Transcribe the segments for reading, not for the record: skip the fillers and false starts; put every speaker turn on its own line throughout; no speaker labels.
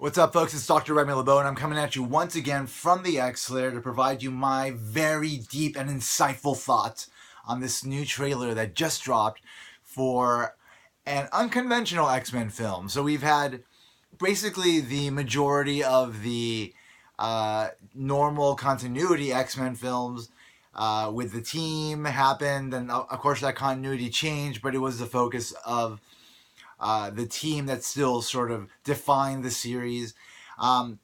What's up, folks? It's Dr. Remy LeBeau, and I'm coming at you once again from the X-Layer to provide you my very deep and insightful thoughts on this new trailer that just dropped for an unconventional X-Men film. So we've had basically the majority of the normal continuity X-Men films with the team happened, and of course that continuity changed, but it was the focus of the team that still sort of defined the series.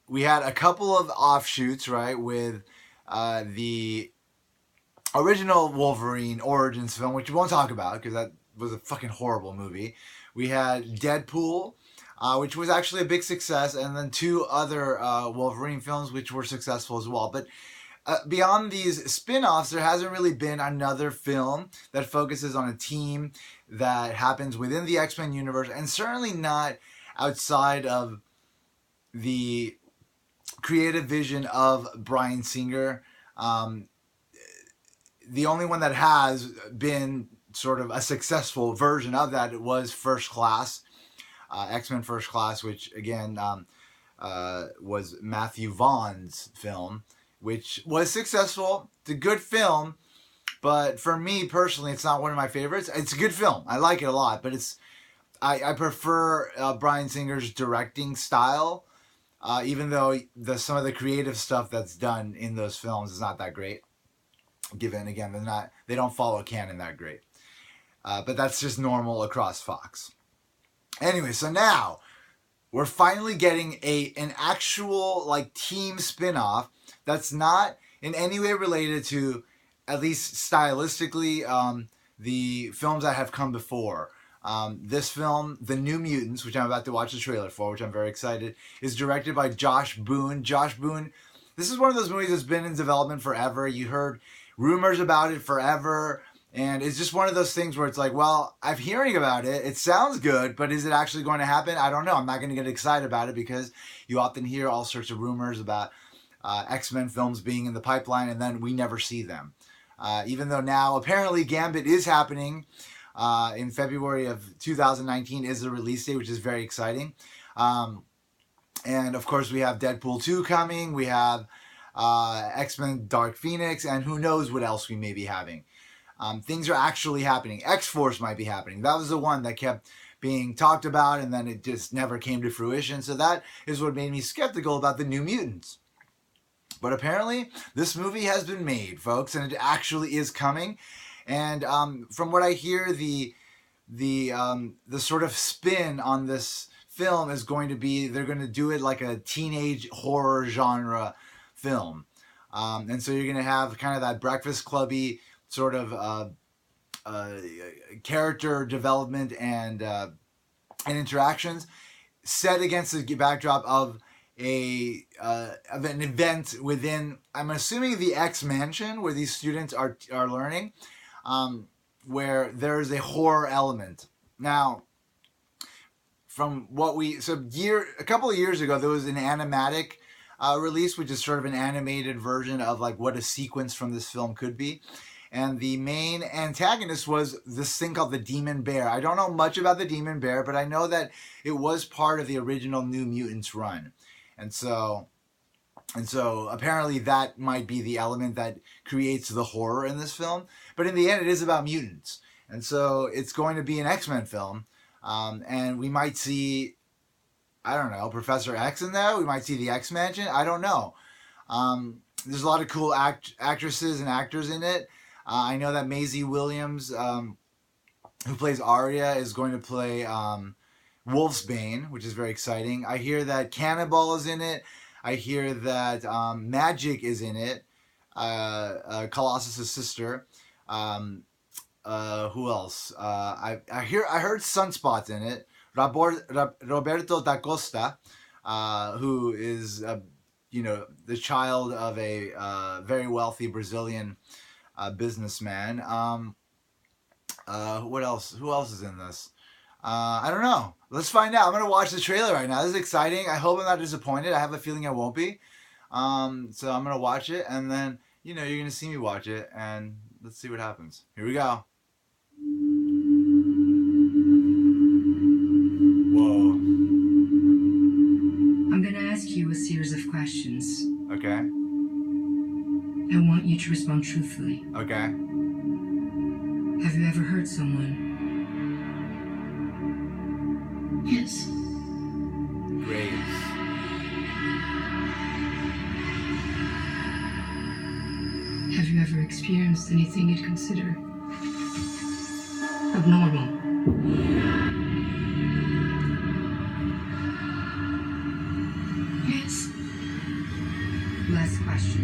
We had a couple of offshoots, right, with the original Wolverine Origins film, which we won't talk about because that was a fucking horrible movie. We had Deadpool, which was actually a big success, and then two other Wolverine films, which were successful as well. But beyond these spin-offs, there hasn't really been another film that focuses on a team that happens within the X-Men universe, and certainly not outside of the creative vision of Bryan Singer. The only one that has been sort of a successful version of that was First Class, X-Men First Class, which again was Matthew Vaughn's film, which was successful. It's a good film, but for me personally, it's not one of my favorites. It's a good film. I like it a lot, but I prefer Bryan Singer's directing style, even though some of the creative stuff that's done in those films is not that great. Given again, they don't follow canon that great, but that's just normal across Fox. Anyway, so now we're finally getting an actual like team spinoff that's not in any way related to, at least stylistically, the films that have come before. This film, The New Mutants, which I'm about to watch the trailer for, which I'm very excited, is directed by Josh Boone. Josh Boone, this is one of those movies that's been in development forever. You heard rumors about it forever, and it's just one of those things where it's like, well, I'm hearing about it. It sounds good, but is it actually going to happen? I don't know. I'm not going to get excited about it because you often hear all sorts of rumors about X-Men films being in the pipeline, and then we never see them. Even though now apparently Gambit is happening in February of 2019 is the release date, which is very exciting. And of course we have Deadpool 2 coming. We have X-Men Dark Phoenix, and who knows what else we may be having. Things are actually happening. X-Force might be happening. That was the one that kept being talked about, and then it just never came to fruition. So that is what made me skeptical about the New Mutants. But apparently, this movie has been made, folks, and it actually is coming. And from what I hear, the sort of spin on this film is going to be they're going to do it like a teenage horror genre film, and so you're going to have kind of that Breakfast Clubby sort of character development and interactions set against the backdrop of an event within, I'm assuming, the X Mansion where these students are learning, where there's a horror element. Now, from what a couple of years ago, there was an animatic release, which is sort of an animated version of like what a sequence from this film could be. And the main antagonist was this thing called the Demon Bear. I don't know much about the Demon Bear, but I know that it was part of the original New Mutants run. And so apparently that might be the element that creates the horror in this film. But in the end, it is about mutants. And so it's going to be an X-Men film. And we might see, I don't know, Professor X in there. We might see the X Mansion. I don't know. There's a lot of cool actresses and actors in it. I know that Maisie Williams, who plays Arya, is going to play Wolfsbane, which is very exciting. I hear that Cannonball is in it. I hear that Magic is in it. Colossus' sister. Who else? I heard Sunspot's in it. Roberto da Costa, who is the child of a very wealthy Brazilian businessman. What else? Who else is in this? I don't know. Let's find out. I'm going to watch the trailer right now. This is exciting. I hope I'm not disappointed. I have a feeling I won't be. So I'm going to watch it, and then, you're going to see me watch it, and let's see what happens. Here we go.
I'm gonna
Okay.
I want you to respond truthfully.
Okay.
Have you ever hurt someone? Yes.
Graves.
Have you ever experienced anything you'd consider abnormal? Yes. Last question.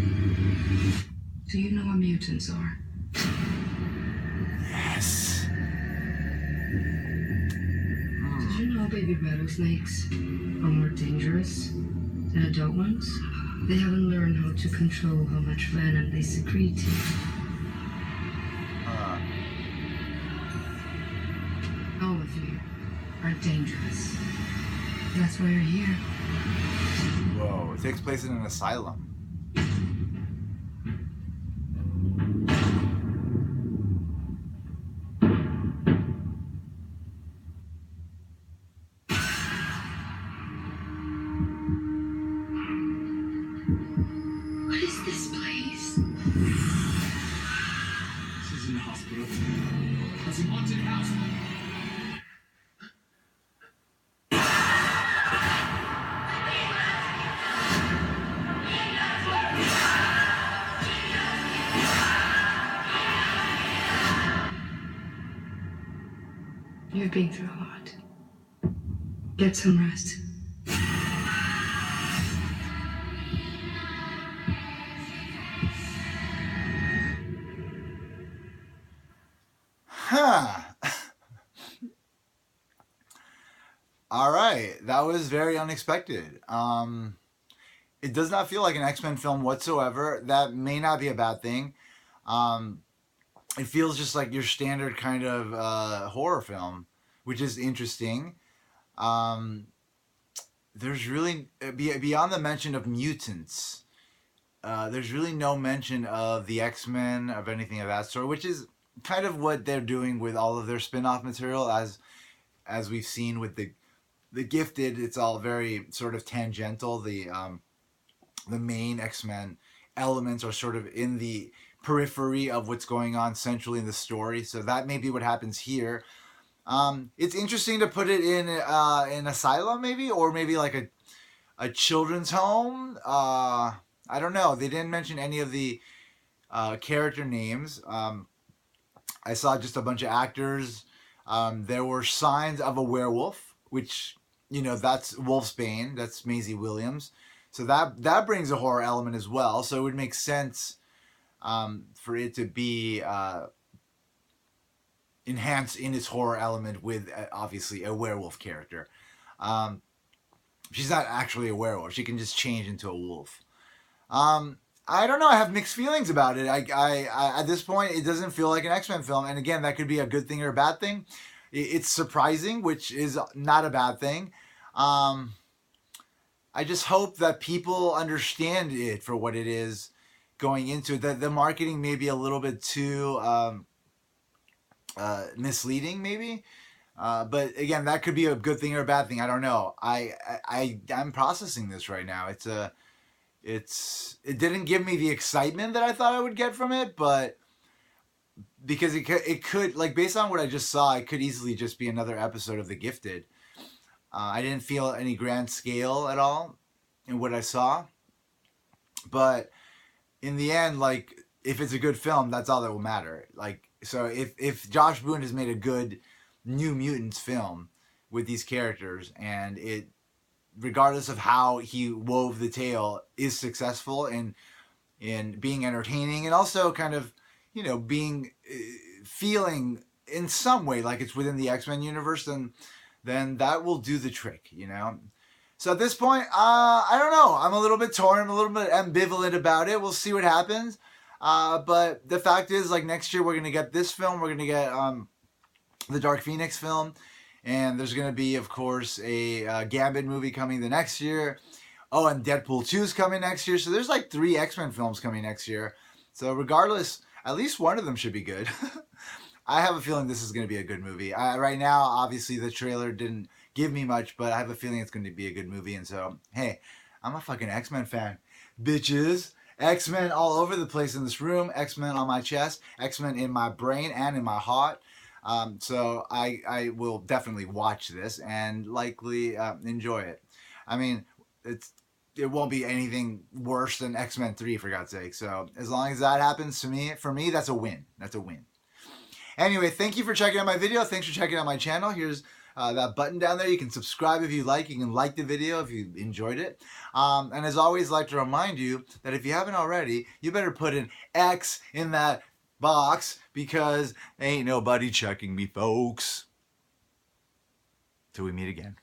Do you know what mutants are?
Yes.
Did you know baby rattlesnakes are more dangerous than adult ones? They haven't learned how to control how much venom they secrete. All of you are dangerous. That's why you're here.
Whoa, it takes place in an asylum.
What is this place?
This isn't a hospital. It's a haunted house.
You've been through a lot. Get some rest.
Huh. All right, that was very unexpected. It does not feel like an X-Men film whatsoever. That may not be a bad thing. It feels just like your standard kind of horror film, which is interesting. There's really beyond the mention of mutants. There's really no mention of the X-Men, of anything of that sort, which is kind of what they're doing with all of their spin-off material, as we've seen with the Gifted. It's all very sort of tangential. The main X-Men elements are sort of in the periphery of what's going on centrally in the story. So that may be what happens here. It's interesting to put it in an asylum, maybe, or maybe like a children's home. I don't know. They didn't mention any of the character names. I saw just a bunch of actors. There were signs of a werewolf, which, that's Wolfsbane. That's Maisie Williams. So that brings a horror element as well. So it would make sense for it to be enhanced in its horror element with obviously a werewolf character. She's not actually a werewolf. She can just change into a wolf. I don't know. I have mixed feelings about it. I at this point, it doesn't feel like an X-Men film. And again, that could be a good thing or a bad thing. It's surprising, which is not a bad thing. I just hope that people understand it for what it is going into it. That the marketing may be a little bit too misleading, maybe. But again, that could be a good thing or a bad thing. I don't know. I'm processing this right now. It didn't give me the excitement that I thought I would get from it, but because it could, like, based on what I just saw, it could easily just be another episode of The Gifted. I didn't feel any grand scale at all in what I saw, but in the end, like, if it's a good film, that's all that will matter. Like, so if Josh Boone has made a good New Mutants film with these characters, and it, regardless of how he wove the tale, is successful in being entertaining and also kind of, being feeling in some way like it's within the X-Men universe, then that will do the trick, So at this point, I don't know. I'm a little bit torn. I'm a little bit ambivalent about it. We'll see what happens. But the fact is, like, next year we're going to get this film. We're going to get the Dark Phoenix film. And there's going to be, of course, a Gambit movie coming the next year. Oh, and Deadpool 2 is coming next year. So there's like 3 X-Men films coming next year. So regardless, at least one of them should be good. I have a feeling this is going to be a good movie. Right now, obviously, the trailer didn't give me much, but I have a feeling it's going to be a good movie. And so, hey, I'm a fucking X-Men fan. Bitches. X-Men all over the place in this room. X-Men on my chest. X-Men in my brain and in my heart. So I will definitely watch this and likely enjoy it. I mean, it won't be anything worse than X-Men 3, for God's sake. So as long as that happens for me, that's a win. That's a win. Anyway, thank you for checking out my video. Thanks for checking out my channel. Here's that button down there. You can subscribe if you like. You can like the video if you enjoyed it. And as always, I'd like to remind you that if you haven't already, you better put an X in that box because ain't nobody checking me, folks. Till we meet again.